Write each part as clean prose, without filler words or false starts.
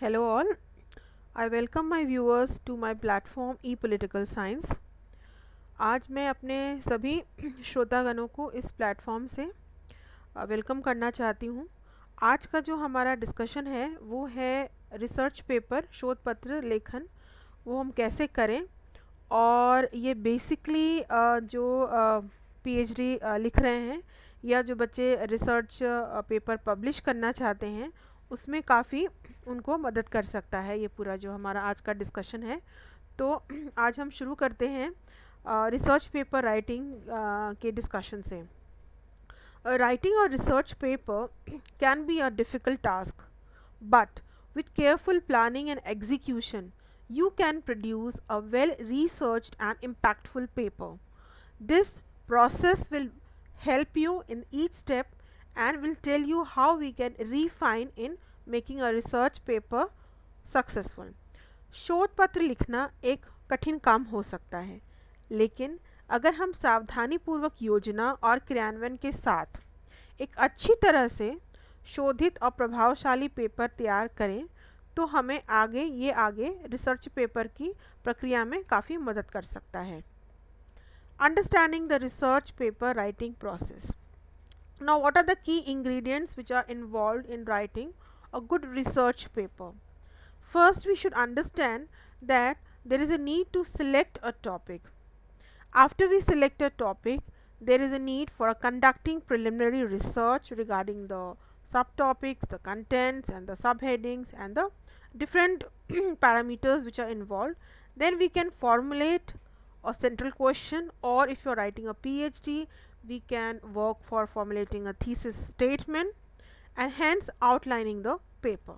Hello all, I welcome my viewers to my platform e-political science। आज मैं अपने सभी श्रोतागणों को इस प्लेटफॉर्म से वेलकम करना चाहती हूँ। आज का जो हमारा डिस्कशन है वो है रिसर्च पेपर शोध पत्र लेखन, वो हम कैसे करें। और ये बेसिकली जो पीएचडी लिख रहे हैं या जो बच्चे रिसर्च पेपर पब्लिश करना चाहते हैं उसमें काफ़ी उनको मदद कर सकता है ये पूरा जो हमारा आज का डिस्कशन है। तो आज हम शुरू करते हैं रिसर्च पेपर राइटिंग के डिस्कशन से। Writing a research paper can be a difficult task, but with careful planning and execution, you can produce a well researched and impactful paper. This process will help you in each step and will tell you how we can refine in making a research paper successful. शोध पत्र लिखना एक कठिन काम हो सकता है, लेकिन अगर हम सावधानीपूर्वक योजना और क्रियान्वयन के साथ एक अच्छी तरह से शोधित और प्रभावशाली पेपर तैयार करें तो हमें आगे रिसर्च पेपर की प्रक्रिया में काफ़ी मदद कर सकता है। Understanding the research paper writing process. Now, what are the key ingredients which are involved in writing a good research paper? First, we should understand that there is a need to select a topic. After we select a topic, there is a need for conducting preliminary research regarding the subtopics, the contents, and the subheadings, and the different parameters which are involved. Then we can formulate a central question, or if you are writing a PhD, we can work for formulating a thesis statement and hence outlining the paper.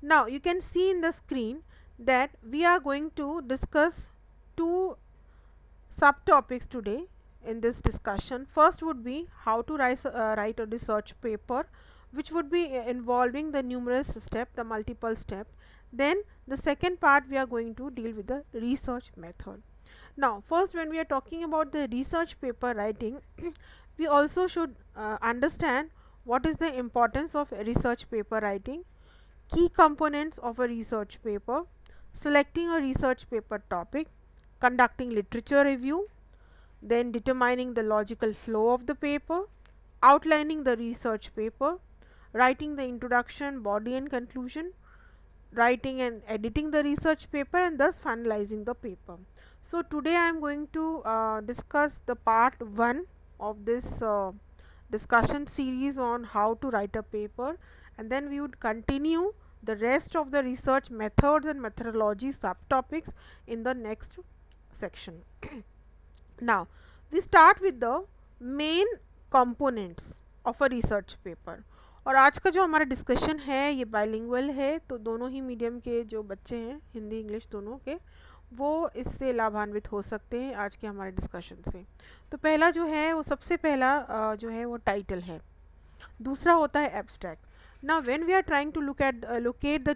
Now you can see in the screen that we are going to discuss two subtopics today in this discussion. First would be how to write a research paper, which would be involving the numerous steps, the multiple steps. Then the second part we are going to deal with the research method. Now first, when we are talking about the research paper writing, we also should understand what is the importance of research paper writing, key components of a research paper, selecting a research paper topic, conducting literature review, then determining the logical flow of the paper, outlining the research paper, writing the introduction, body and conclusion, writing and editing the research paper, and thus finalizing the paper. So today I am going to discuss the part 1 of this discussion series on how to write a paper, and then we would continue the rest of the research methods and methodology subtopics in the next section. Now we start with the main components of a research paper। और आज का जो हमारा discussion है ये bilingual है, तो दोनों ही मीडियम के जो बच्चे हैं, हिंदी इंग्लिश दोनों के, वो इससे लाभान्वित हो सकते हैं आज के हमारे डिस्कशन से। तो पहला जो है वो सबसे पहला जो है वो टाइटल है, दूसरा होता है abstract. Now when we are trying to locate the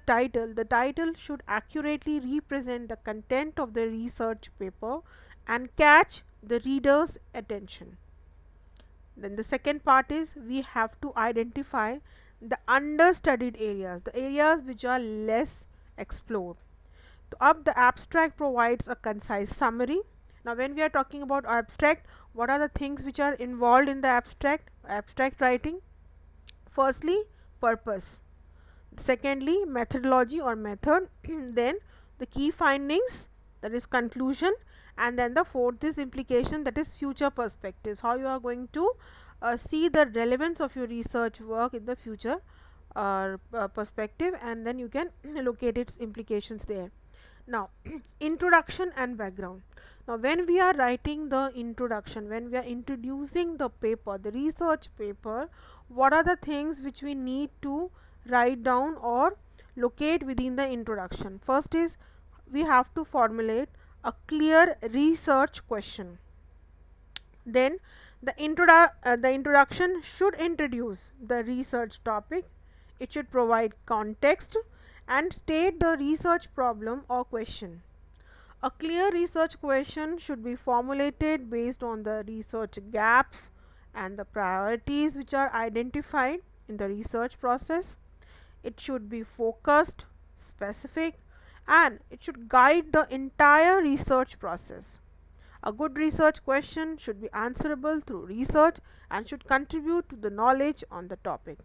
title should accurately represent the content of the research paper and catch the reader's attention. Then the second part is we have to identify the understudied areas, the areas which are less explored. So up the abstract provides a concise summary. Now when we are talking about abstract, what are the things which are involved in the abstract writing? Firstly, purpose. Secondly, methodology or method. Then the key findings, that is conclusion, and then the fourth is implication, that is future perspectives, how you are going to see the relevance of your research work in the future perspective, and then you can locate its implications there. Now introduction and background. Now when we are writing the introduction, when we are introducing the paper, the research paper, what are the things which we need to write down or locate within the introduction? First is we have to formulate a clear research question. Then the introduction should introduce the research topic, it should provide context and state the research problem or question. A clear research question should be formulated based on the research gaps and the priorities which are identified in the research process. it should be focused, specific, and it should guide the entire research process. A good research question should be answerable through research and should contribute to the knowledge on the topic.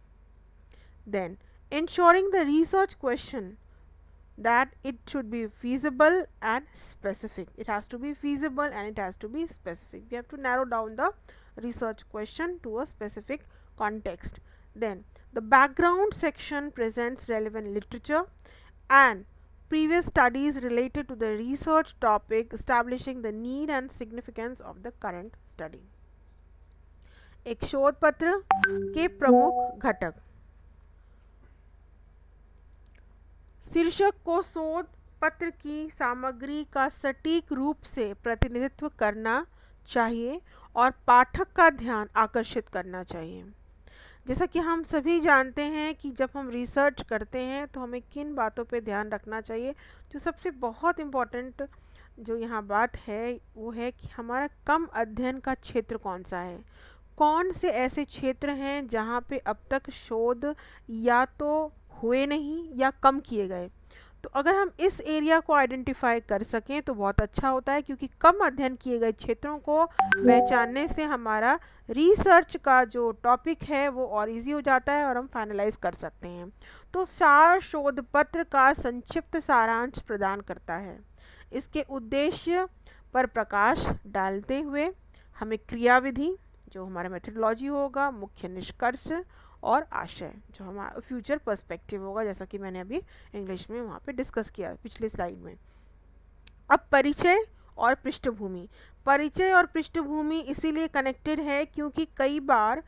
Then, ensuring the research question that it should be feasible and specific. It has to be feasible and it has to be specific. We have to narrow down the research question to a specific context. Then, the background section presents relevant literature and previous studies related to the research topic, establishing the need and significance of the current study. एक शोध पत्र के प्रमुख घटक. शीर्षक को शोध पत्र की सामग्री का सटीक रूप से प्रतिनिधित्व करना चाहिए और पाठक का ध्यान आकर्षित करना चाहिए. जैसा कि हम सभी जानते हैं कि जब हम रिसर्च करते हैं तो हमें किन बातों पे ध्यान रखना चाहिए. जो सबसे बहुत इम्पोर्टेंट जो यहाँ बात है वो है कि हमारा कम अध्ययन का क्षेत्र कौन सा है. कौन से ऐसे क्षेत्र हैं जहाँ पे अब तक शोध या तो हुए नहीं या कम किए गए. तो अगर हम इस एरिया को आइडेंटिफाई कर सकें तो बहुत अच्छा होता है, क्योंकि कम अध्ययन किए गए क्षेत्रों को पहचानने से हमारा रिसर्च का जो टॉपिक है वो और इजी हो जाता है और हम फाइनलाइज कर सकते हैं. तो सार शोध पत्र का संक्षिप्त सारांश प्रदान करता है. इसके उद्देश्य पर प्रकाश डालते हुए हमें क्रियाविधि जो हमारा मेथडोलॉजी होगा, मुख्य निष्कर्ष और आशय जो हमारा फ्यूचर पर्सपेक्टिव होगा, जैसा कि मैंने अभी इंग्लिश में वहाँ पे डिस्कस किया पिछली स्लाइड में. अब परिचय और पृष्ठभूमि. परिचय और पृष्ठभूमि इसीलिए कनेक्टेड है क्योंकि कई बार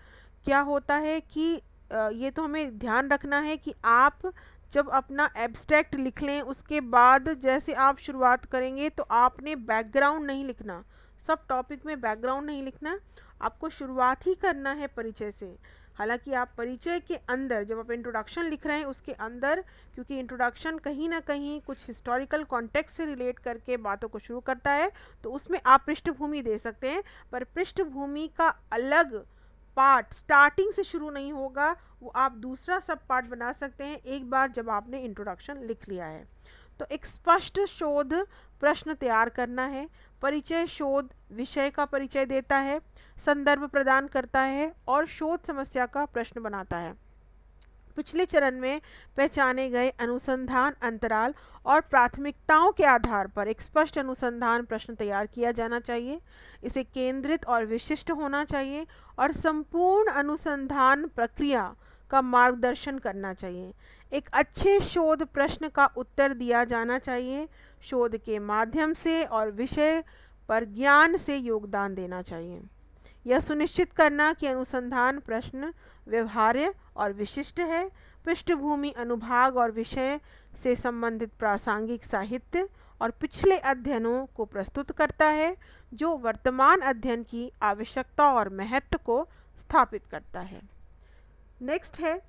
क्या होता है कि ये तो हमें ध्यान रखना है कि आप जब अपना एब्स्ट्रैक्ट लिख लें उसके बाद जैसे आप शुरुआत करेंगे तो आपने बैकग्राउंड नहीं लिखना. सब टॉपिक में बैकग्राउंड नहीं लिखना, आपको शुरुआत ही करना है परिचय से. हालांकि आप परिचय के अंदर जब आप इंट्रोडक्शन लिख रहे हैं उसके अंदर, क्योंकि इंट्रोडक्शन कहीं ना कहीं कुछ हिस्टोरिकल कॉन्टेक्स्ट से रिलेट करके बातों को शुरू करता है, तो उसमें आप पृष्ठभूमि दे सकते हैं. पर पृष्ठभूमि का अलग पार्ट स्टार्टिंग से शुरू नहीं होगा, वो आप दूसरा सब पार्ट बना सकते हैं एक बार जब आपने इंट्रोडक्शन लिख लिया है. तो एक स्पष्ट शोध प्रश्न तैयार करना है. परिचय शोध विषय का परिचय देता है, संदर्भ प्रदान करता है और शोध समस्या का प्रश्न बनाता है. पिछले चरण में पहचाने गए अनुसंधान अंतराल और प्राथमिकताओं के आधार पर एक स्पष्ट अनुसंधान प्रश्न तैयार किया जाना चाहिए. इसे केंद्रित और विशिष्ट होना चाहिए और संपूर्ण अनुसंधान प्रक्रिया का मार्गदर्शन करना चाहिए. एक अच्छे शोध प्रश्न का उत्तर दिया जाना चाहिए. शोध के माध्यम से और विषय पर ज्ञान से योगदान देना चाहिए. यह सुनिश्चित करना कि अनुसंधान प्रश्न व्यवहार्य और विशिष्ट है. पृष्ठभूमि अनुभाग और विषय से संबंधित प्रासंगिक साहित्य और पिछले अध्ययनों को प्रस्तुत करता है जो वर्तमान अध्ययन की आवश्यकता और महत्व को स्थापित करता है. नेक्स्ट है,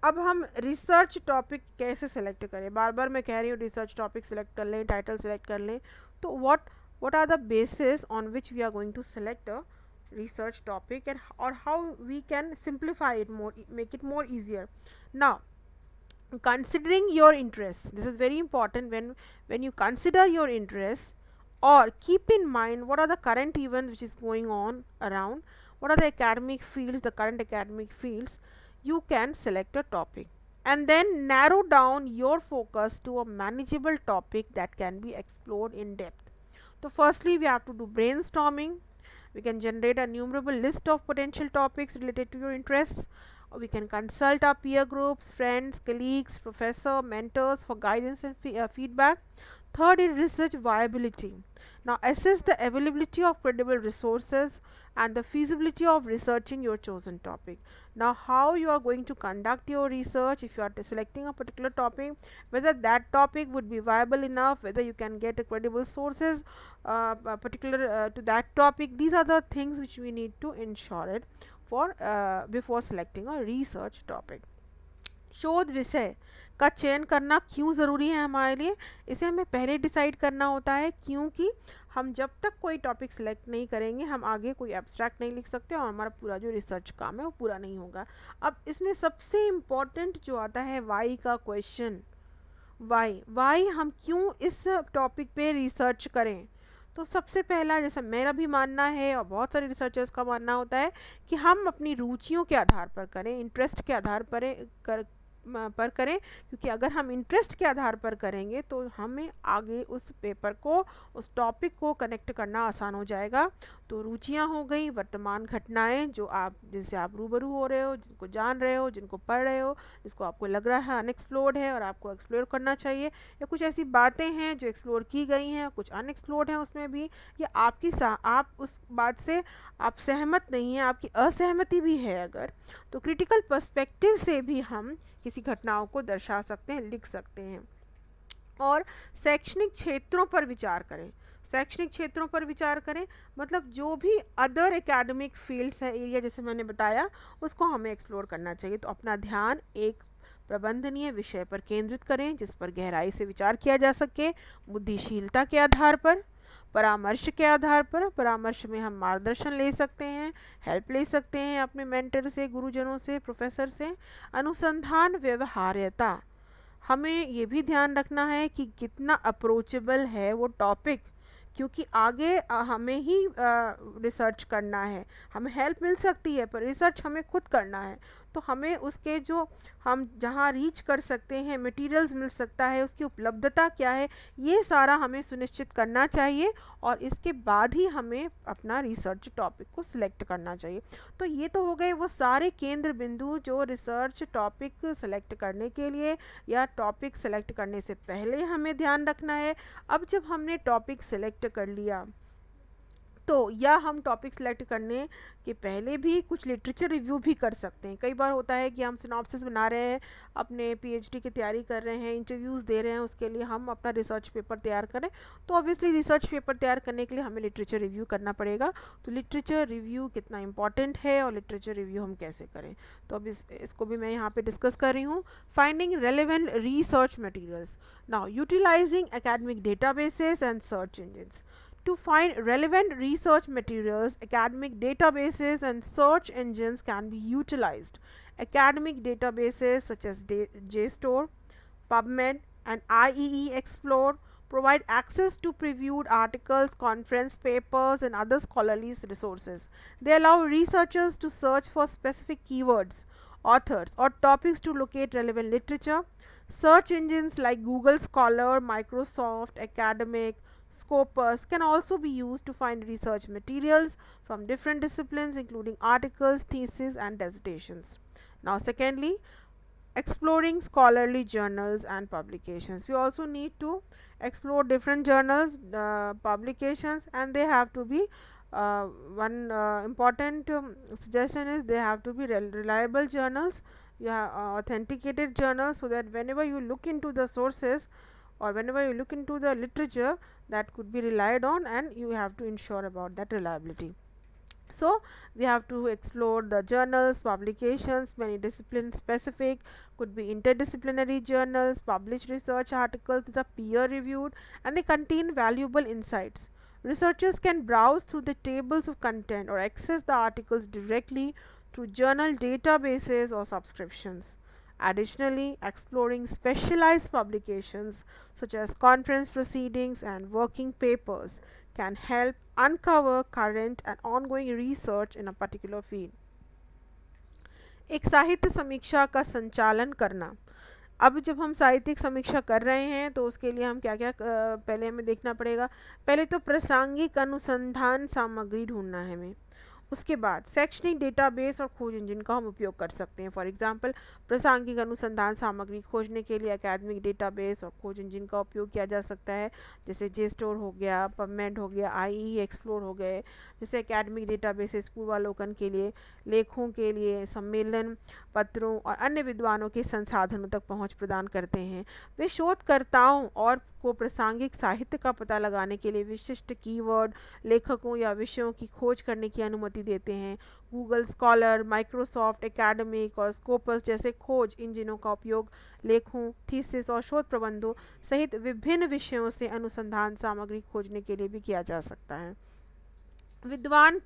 अब हम रिसर्च टॉपिक कैसे सेलेक्ट करें. बार बार मैं कह रही हूँ रिसर्च टॉपिक सेलेक्ट कर लें, टाइटल सेलेक्ट कर लें. तो what are the basis on which we are going to select a research topic and or how we can simplify it more, make it more easier. Now, considering your interests, this is very important. When you consider your interests or keep in mind what are the current events which is going on around, what are the academic fields, the current academic fields, you can select a topic and then narrow down your focus to a manageable topic that can be explored in depth. So firstly we have to do brainstorming. We can generate a numerable list of potential topics related to your interests. We can consult our peer groups, friends, colleagues, professor, mentors for guidance and feedback. Third is research viability. Now assess the availability of credible resources and the feasibility of researching your chosen topic. Now how you are going to conduct your research, if you are selecting a particular topic, whether that topic would be viable enough, whether you can get a credible sources particular to that topic. These are the things which we need to ensure it for before selecting a research topic. शोध विषय का चयन करना क्यों ज़रूरी है हमारे लिए, इसे हमें पहले डिसाइड करना होता है, क्योंकि हम जब तक कोई टॉपिक सेलेक्ट नहीं करेंगे हम आगे कोई एब्स्ट्रैक्ट नहीं लिख सकते और हमारा पूरा जो रिसर्च काम है वो पूरा नहीं होगा। अब इसमें सबसे इम्पॉर्टेंट जो आता है वाई का क्वेश्चन, वाई हम क्यों इस टॉपिक पे रिसर्च करें। तो सबसे पहला, जैसा मेरा भी मानना है और बहुत सारे रिसर्चर्स का मानना होता है कि हम अपनी रुचियों के आधार पर करें, इंटरेस्ट के आधार पर करें, क्योंकि अगर हम इंटरेस्ट के आधार पर करेंगे तो हमें आगे उस पेपर को, उस टॉपिक को कनेक्ट करना आसान हो जाएगा। तो रुचियां हो गई वर्तमान घटनाएं जो आप, जिनसे आप रूबरू हो रहे हो, जिनको जान रहे हो, जिनको पढ़ रहे हो, जिसको आपको लग रहा है अनएक्सप्लोर्ड है और आपको एक्सप्लोर करना चाहिए, या कुछ ऐसी बातें हैं जो एक्सप्लोर की गई हैं, कुछ अनएक्सप्लोर्ड हैं उसमें भी, या आप उस बात से आप सहमत नहीं हैं, आपकी असहमति भी है अगर, तो क्रिटिकल पर्सपेक्टिव से भी हम किसी घटनाओं को दर्शा सकते हैं, लिख सकते हैं। और शैक्षणिक क्षेत्रों पर विचार करें, शैक्षणिक क्षेत्रों पर विचार करें मतलब जो भी अदर एकेडमिक फील्ड्स है, एरिया जैसे मैंने बताया, उसको हमें एक्सप्लोर करना चाहिए। तो अपना ध्यान एक प्रबंधनीय विषय पर केंद्रित करें जिस पर गहराई से विचार किया जा सके, बुद्धिशीलता के आधार पर, परामर्श के आधार पर। परामर्श में हम मार्गदर्शन ले सकते हैं, हेल्प ले सकते हैं अपने मेंटर से, गुरुजनों से, प्रोफेसर से। अनुसंधान व्यवहार्यता, हमें ये भी ध्यान रखना है कि कितना अप्रोचेबल है वो टॉपिक, क्योंकि आगे हमें ही रिसर्च करना है, हमें हेल्प मिल सकती है पर रिसर्च हमें खुद करना है। तो हमें उसके जो हम जहाँ रीच कर सकते हैं, मटेरियल्स मिल सकता है, उसकी उपलब्धता क्या है, ये सारा हमें सुनिश्चित करना चाहिए और इसके बाद ही हमें अपना रिसर्च टॉपिक को सिलेक्ट करना चाहिए। तो ये तो हो गए वो सारे केंद्र बिंदु जो रिसर्च टॉपिक सेलेक्ट करने के लिए या टॉपिक सेलेक्ट करने से पहले हमें ध्यान रखना है। अब जब हमने टॉपिक सेलेक्ट कर लिया तो या हम टॉपिक सेलेक्ट करने के पहले भी कुछ लिटरेचर रिव्यू भी कर सकते हैं। कई बार होता है कि हम सिनॉप्सिस बना रहे हैं, अपने पीएचडी की तैयारी कर रहे हैं, इंटरव्यूज़ दे रहे हैं, उसके लिए हम अपना रिसर्च पेपर तैयार करें, तो ऑब्वियसली रिसर्च पेपर तैयार करने के लिए हमें लिटरेचर रिव्यू करना पड़ेगा। तो लिटरेचर रिव्यू कितना इंपॉर्टेंट है और लिटरेचर रिव्यू हम कैसे करें, तो अब इसको भी मैं यहाँ पर डिस्कस कर रही हूँ। Finding relevant research materials, now utilizing academic databases and search engines. To find relevant research materials, academic databases and search engines can be utilized. Academic databases such as JSTOR, PubMed, and IEE Explore provide access to previewed articles, conference papers, and other scholarly resources. They allow researchers to search for specific keywords, authors, or topics to locate relevant literature. Search engines like Google Scholar, Microsoft Academic, Scopus can also be used to find research materials from different disciplines, including articles, theses, and dissertations. Now, secondly, exploring scholarly journals and publications. We also need to explore different journals, publications, and they have to be one important suggestion is they have to be reliable journals, authenticated journals, so that whenever you look into the sources or whenever you look into the literature, that could be relied on and you have to ensure about that reliability. So we have to explore the journals, publications, many discipline specific, could be interdisciplinary journals, published research articles that are peer reviewed and they contain valuable insights. Researchers can browse through the tables of content or access the articles directly through journal databases or subscriptions. Additionally, exploring specialized publications such as conference proceedings and working papers can help uncover current and ongoing research in a particular field. एक साहित्य समीक्षा का संचालन करना। अब जब हम साहित्यिक समीक्षा कर रहे हैं तो उसके लिए हम क्या क्या पहले हमें देखना पड़ेगा। पहले तो प्रासंगिक अनुसंधान सामग्री ढूंढना है हमें। उसके बाद शैक्षणिक डेटाबेस और खोज इंजन का हम उपयोग कर सकते हैं। फॉर एग्जांपल, प्रासंगिक अनुसंधान सामग्री खोजने के लिए एकेडमिक डेटाबेस और खोज इंजन का उपयोग किया जा सकता है, जैसे JSTOR हो गया, PubMed हो गया, IEE एक्सप्लोर हो गए। जैसे एकेडमिक डेटाबेसेस पूर्वालोकन के लिए, लेखों के लिए, सम्मेलन पत्रों और अन्य विद्वानों के संसाधनों तक पहुँच प्रदान करते हैं। वे शोधकर्ताओं और को प्रासंगिक साहित्य का पता लगाने के लिए विशिष्ट कीवर्ड, लेखकों या विषयों की खोज करने की अनुमति देते हैं। गूगल स्कॉलर, माइक्रोसॉफ्ट एकेडमिक और स्कोपस जैसे खोज इंजनों का उपयोग लेखों, थीसिस और शोध प्रबंधों सहित विभिन्न विषयों से अनुसंधान सामग्री खोजने के लिए भी किया जा सकता है। विद्वान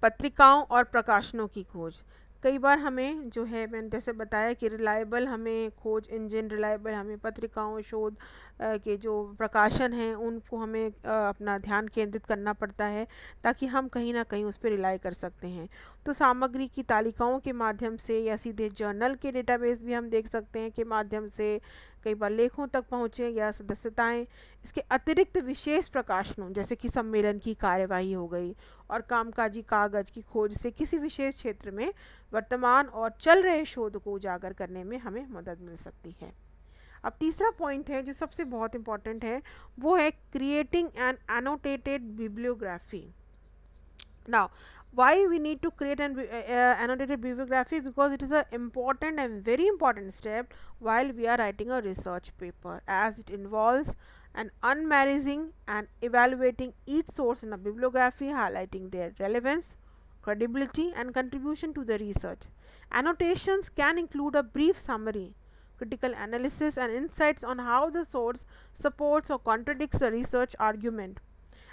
पत्रिकाओं और प्रकाशनों की खोज, कई बार हमें जो है, मैंने जैसे बताया कि रिलायबल हमें खोज इंजन, रिलायबल हमें पत्रिकाओं, शोध के जो प्रकाशन हैं उनको हमें अपना ध्यान केंद्रित करना पड़ता है ताकि हम कहीं ना कहीं उस पर रिलाई कर सकते हैं। तो सामग्री की तालिकाओं के माध्यम से या सीधे जर्नल के डेटाबेस भी हम देख सकते हैं के माध्यम से कई बार लेखों तक पहुँचे या सदस्यताएं। इसके अतिरिक्त विशेष प्रकाशनों जैसे कि सम्मेलन की कार्यवाही हो गई और कामकाजी कागज की खोज से किसी विशेष क्षेत्र में वर्तमान और चल रहे शोध को उजागर करने में हमें मदद मिल सकती है। अब तीसरा पॉइंट है जो सबसे बहुत इम्पॉर्टेंट है, वो है creating an annotated bibliography. Now, why we need to create an annotated bibliography? Because it is a important and very important step while we are writing a research paper, as it involves an unmarizing and evaluating each source in a bibliography, highlighting their relevance, credibility and contribution to the research. Annotations can include a brief summary, critical analysis and insights on how the source supports or contradicts the research argument.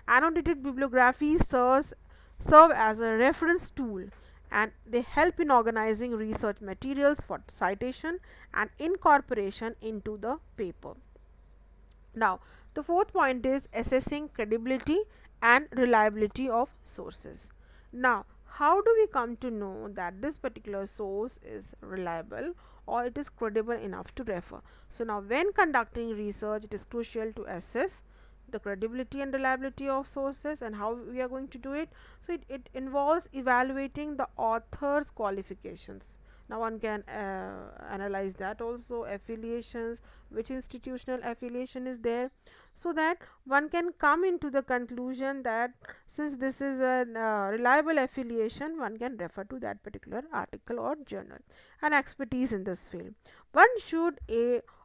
Annotated bibliographies serve as a reference tool, and they help in organizing research materials for citation and incorporation into the paper. Now, the fourth point is assessing credibility and reliability of sources. Now, how do we come to know that this particular source is reliable or it is credible enough to refer? So, now when conducting research, it is crucial to assess the credibility and reliability of sources. And how we are going to do it? So it involves evaluating the author's qualifications. Now one can analyze that also, affiliations, which institutional affiliation is there, so that one can come into the conclusion that since this is a reliable affiliation, one can refer to that particular article or journal. And expertise in this field, one should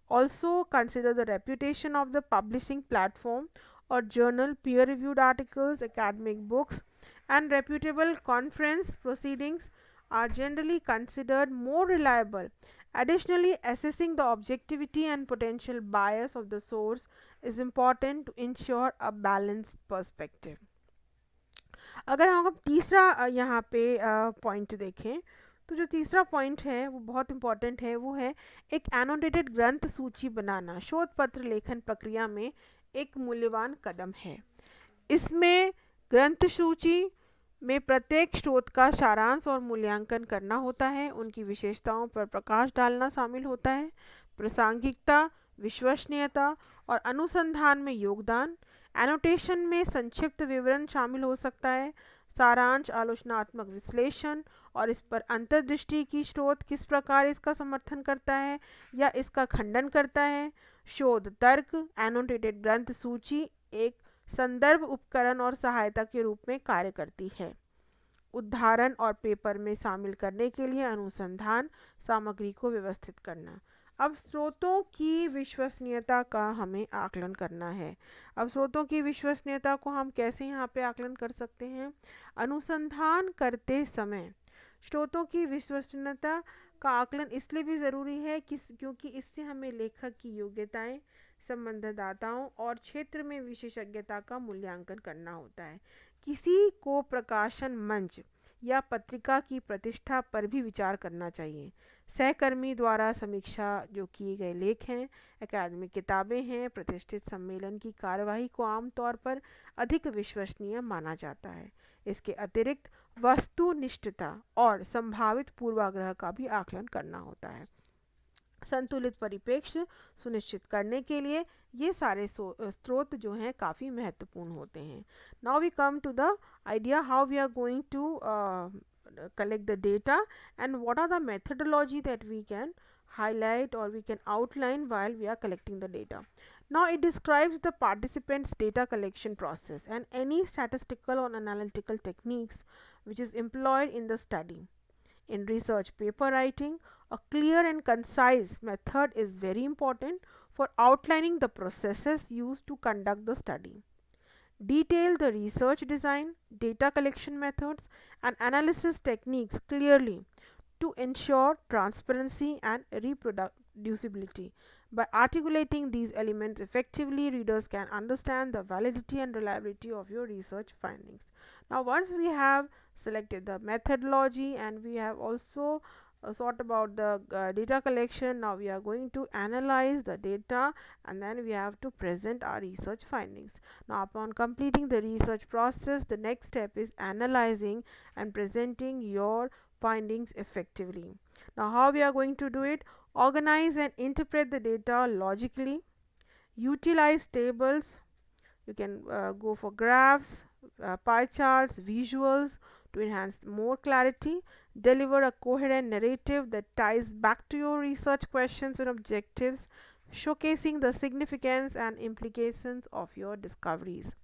also consider the reputation of the publishing platform or journal, peer reviewed articles, academic books, and reputable conference proceedings are generally considered more reliable. Additionally, assessing the objectivity and potential bias of the source is important to ensure a balanced perspective. अगर हम तीसरा यहाँ पे point देखें, तो जो तीसरा point है वो बहुत इम्पॉर्टेंट है, वो है एक एनोटेटेड ग्रंथ सूची बनाना शोध पत्र लेखन प्रक्रिया में एक मूल्यवान कदम है। इसमें ग्रंथ सूची में प्रत्येक स्रोत का सारांश और मूल्यांकन करना होता है, उनकी विशेषताओं पर प्रकाश डालना शामिल होता है, प्रासंगिकता, विश्वसनीयता और अनुसंधान में योगदान। एनोटेशन में संक्षिप्त विवरण शामिल हो सकता है, सारांश, आलोचनात्मक विश्लेषण और इस पर अंतर्दृष्टि की स्रोत किस प्रकार इसका समर्थन करता है या इसका खंडन करता है। शोध तर्क, एनोटेटेड ग्रंथ सूची एक संदर्भ उपकरण और सहायता के रूप में कार्य करती है। उदाहरण और पेपर में शामिल करने के लिए अनुसंधान सामग्री को व्यवस्थित करना। अब स्रोतों की विश्वसनीयता का हमें आकलन करना है। अब स्रोतों की विश्वसनीयता को हम कैसे यहाँ पे आकलन कर सकते हैं? अनुसंधान करते समय स्रोतों की विश्वसनीयता का आकलन इसलिए भी ज़रूरी है क्योंकि इससे हमें लेखक की योग्यताएं, संबंधदाताओं और क्षेत्र में विशेषज्ञता का मूल्यांकन करना होता है। किसी को प्रकाशन मंच या पत्रिका की प्रतिष्ठा पर भी विचार करना चाहिए। सहकर्मी द्वारा समीक्षा जो किए गए लेख हैं, एकेडमिक किताबें हैं, प्रतिष्ठित सम्मेलन की कार्यवाही को आमतौर पर अधिक विश्वसनीय माना जाता है। इसके अतिरिक्त वस्तुनिष्ठता और संभावित पूर्वाग्रह का भी आकलन करना होता है। संतुलित परिप्रेक्ष्य सुनिश्चित करने के लिए ये सारे स्रोत जो हैं काफ़ी महत्वपूर्ण होते हैं। Now we come to the idea how we are going to collect the data and what are the methodology that we can highlight or we can outline while we are collecting the data. Now it describes the participants data collection process and any statistical or analytical techniques which is employed in the study. In research paper writing, a clear and concise method is very important for outlining the processes used to conduct the study. Detail the research design, data collection methods, and analysis techniques clearly to ensure transparency and reproducibility. By articulating these elements effectively, readers can understand the validity and reliability of your research findings. Now, once we have selected the methodology and we have also thought about the data collection, now we are going to analyze the data and then we have to present our research findings. Now, upon completing the research process, the next step is analyzing and presenting your findings effectively. Now, how we are going to do it? Organize and interpret the data logically, utilize tables. You can go for graphs, pie charts, visuals to enhance more clarity. Deliver a coherent narrative that ties back to your research questions and objectives, showcasing the significance and implications of your discoveries.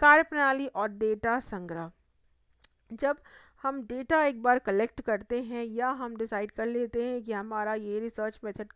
कार्यप्रणाली और data संग्रह. जब हम data एक बार collect करते हैं या हम डिसाइड कर लेते हैं कि हमारा ये रिसर्च मेथड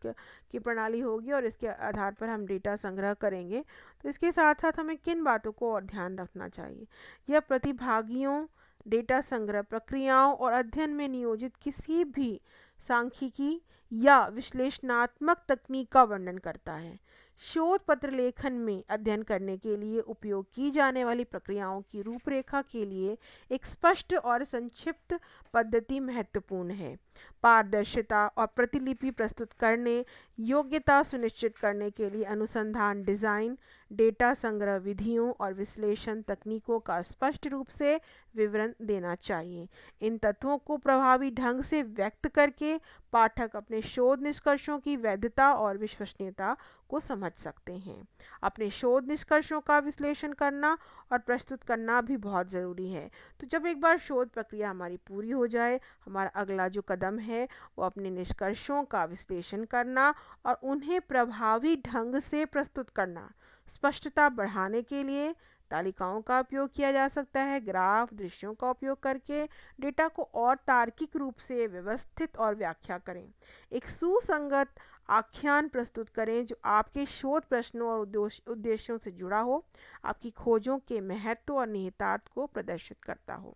की प्रणाली होगी और इसके आधार पर हम डेटा संग्रह करेंगे, तो इसके साथ साथ हमें किन बातों को और ध्यान रखना चाहिए. यह प्रतिभागियों, डेटा संग्रह प्रक्रियाओं और अध्ययन में नियोजित किसी भी सांख्यिकी या विश्लेषणात्मक तकनीक का वर्णन करता है. शोध पत्र लेखन में अध्ययन करने के लिए उपयोग की जाने वाली प्रक्रियाओं की रूपरेखा के लिए एक स्पष्ट और संक्षिप्त पद्धति महत्वपूर्ण है. पारदर्शिता और प्रतिलिपि प्रस्तुत करने योग्यता सुनिश्चित करने के लिए अनुसंधान डिज़ाइन, डेटा संग्रह विधियों और विश्लेषण तकनीकों का स्पष्ट रूप से विवरण देना चाहिए. इन तत्वों को प्रभावी ढंग से व्यक्त करके पाठक अपने शोध निष्कर्षों की वैधता और विश्वसनीयता को समझ सकते हैं. अपने शोध निष्कर्षों का विश्लेषण करना और प्रस्तुत करना भी बहुत ज़रूरी है. तो जब एक बार शोध प्रक्रिया हमारी पूरी हो जाए, हमारा अगला जो कदम है वो अपने निष्कर्षों का विश्लेषण करना और उन्हें प्रभावी ढंग से प्रस्तुत करना. स्पष्टता बढ़ाने के लिए तालिकाओं का उपयोग किया जा सकता है. ग्राफ, दृश्यों का उपयोग करके डेटा को और तार्किक रूप से व्यवस्थित और व्याख्या करें. एक सुसंगत आख्यान प्रस्तुत करें जो आपके शोध प्रश्नों और उद्देश्यों से जुड़ा हो, आपकी खोजों के महत्व और निहितार्थ को प्रदर्शित करता हो.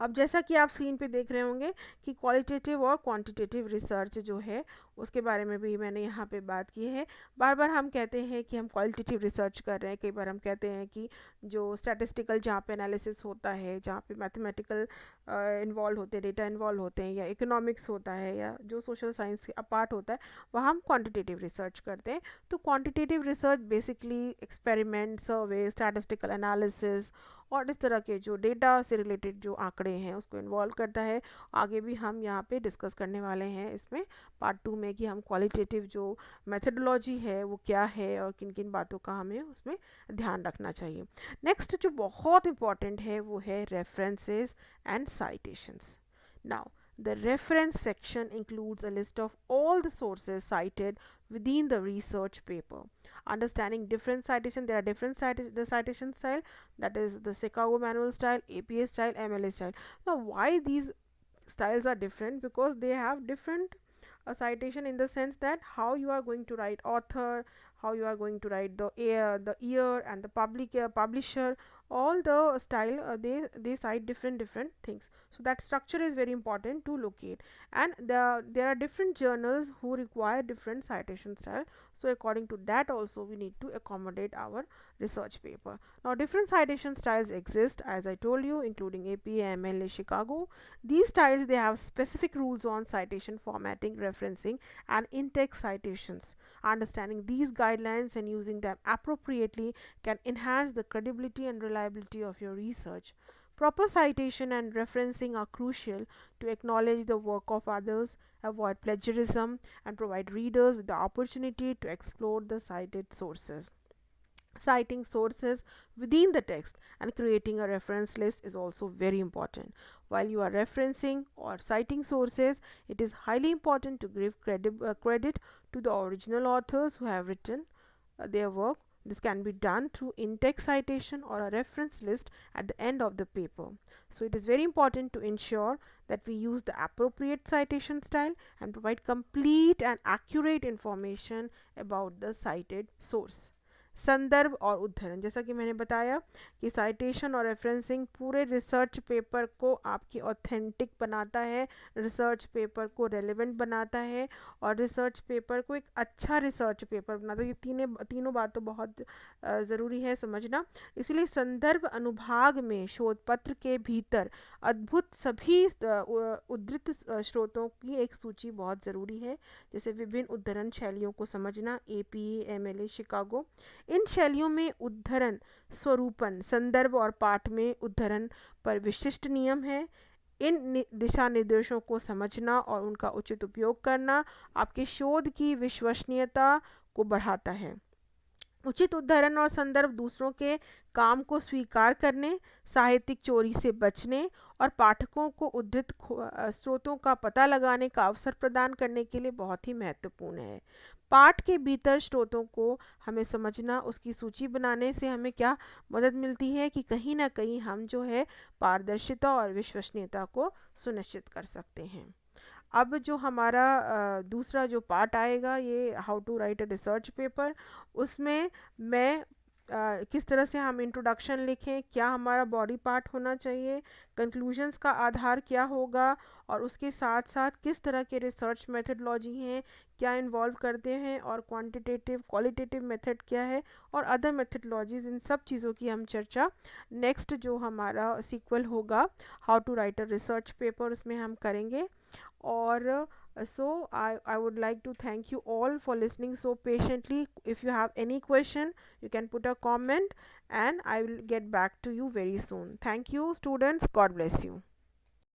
अब जैसा कि आप स्क्रीन पे देख रहे होंगे कि क्वालिटेटिव और क्वांटिटेटिव रिसर्च जो है उसके बारे में भी मैंने यहाँ पे बात की है. बार बार हम कहते हैं कि हम क्वालिटेटिव रिसर्च कर रहे हैं, कई बार हम कहते हैं कि जो स्टैटिस्टिकल जहाँ पे एनालिसिस होता है, जहाँ पे मैथमेटिकल इन्वॉल्व होते हैं, डेटा इन्वॉल्व होते हैं, या इकोनॉमिक्स होता है, या जो सोशल साइंस के अपार्ट होता है, वहाँ हम क्वान्टिटेटिव रिसर्च करते हैं. तो क्वान्टिटेटिव रिसर्च बेसिकली एक्सपेरिमेंट, सर्वे, स्टैटिस्टिकल एनालिसिस और इस तरह के जो डेटा से रिलेटेड जो आंकड़े हैं उसको इन्वॉल्व करता है. आगे भी हम यहाँ पे डिस्कस करने वाले हैं इसमें पार्ट 2 में कि हम क्वालिटेटिव जो मेथडोलॉजी है वो क्या है और किन किन बातों का हमें उसमें ध्यान रखना चाहिए. नेक्स्ट जो बहुत इंपॉर्टेंट है वो है references and citations. Now the reference section includes a list of all the sources cited within the research paper. Understanding different citation, there are different the citation style, that is the Chicago manual style, APA style, MLA style. Now why these styles are different? Because they have different citation in the sense that how you are going to write author, how you are going to write the year and the publisher, all the style they cite different things. So that structure is very important to locate, and there are different journals who require different citation style. So according to that also we need to accommodate our research paper. Now different citation styles exist, as I told you, including APA, MLA, Chicago. These styles, they have specific rules on citation formatting, referencing and in-text citations. Understanding these guidelines and using them appropriately can enhance the credibility and reliability of your research. Proper citation and referencing are crucial to acknowledge the work of others, avoid plagiarism, and provide readers with the opportunity to explore the cited sources. Citing sources within the text and creating a reference list is also very important. While you are referencing or citing sources, it is highly important to give credit to the original authors who have written their work. This can be done through in-text citation or a reference list at the end of the paper. So it is very important to ensure that we use the appropriate citation style and provide complete and accurate information about the cited source. संदर्भ और उद्धरण, जैसा कि मैंने बताया कि citation और referencing पूरे रिसर्च पेपर को आपकी ऑथेंटिक बनाता है, रिसर्च पेपर को रेलेवेंट बनाता है और रिसर्च पेपर को एक अच्छा रिसर्च पेपर बनाता है। ये तीनों बातों बहुत ज़रूरी है समझना। इसलिए संदर्भ अनुभाग में शोध पत्र के भीतर अद्भुत सभी उद्धृत स्रोतों की एक सूची बहुत ज़रूरी है, जैसे विभिन्न उद्धरण शैलियों को समझना, APA, MLA, शिकागो। इन शैलियों में उद्धरण स्वरूपन, संदर्भ और पाठ में उद्धरण पर विशिष्ट नियम है। इन दिशा निर्देशों को समझना और उनका उचित उपयोग करना आपके शोध की विश्वसनीयता को बढ़ाता है। उचित उद्धरण और संदर्भ दूसरों के काम को स्वीकार करने, साहित्यिक चोरी से बचने और पाठकों को उद्धृत स्रोतों का पता लगाने का अवसर प्रदान करने के लिए बहुत ही महत्वपूर्ण है। पाठ के भीतर स्रोतों को हमें समझना, उसकी सूची बनाने से हमें क्या मदद मिलती है कि कहीं ना कहीं हम जो है पारदर्शिता और विश्वसनीयता को सुनिश्चित कर सकते हैं। अब जो हमारा दूसरा जो पार्ट आएगा, ये how to write a research paper, उसमें मैं किस तरह से हम इंट्रोडक्शन लिखें, क्या हमारा बॉडी पार्ट होना चाहिए, कंक्लूजन्स का आधार क्या होगा और उसके साथ साथ किस तरह के रिसर्च मेथडोलॉजी हैं, क्या इन्वॉल्व करते हैं और क्वांटिटेटिव क्वालिटेटिव मेथड क्या है और अदर मेथडोलॉजीज, इन सब चीज़ों की हम चर्चा नेक्स्ट जो हमारा सीक्वल होगा how to write a research paper, उसमें हम करेंगे। और so I would like to thank you all for listening so patiently. If you have any question, you can put a comment and I will get back to you very soon. Thank you students. God bless you.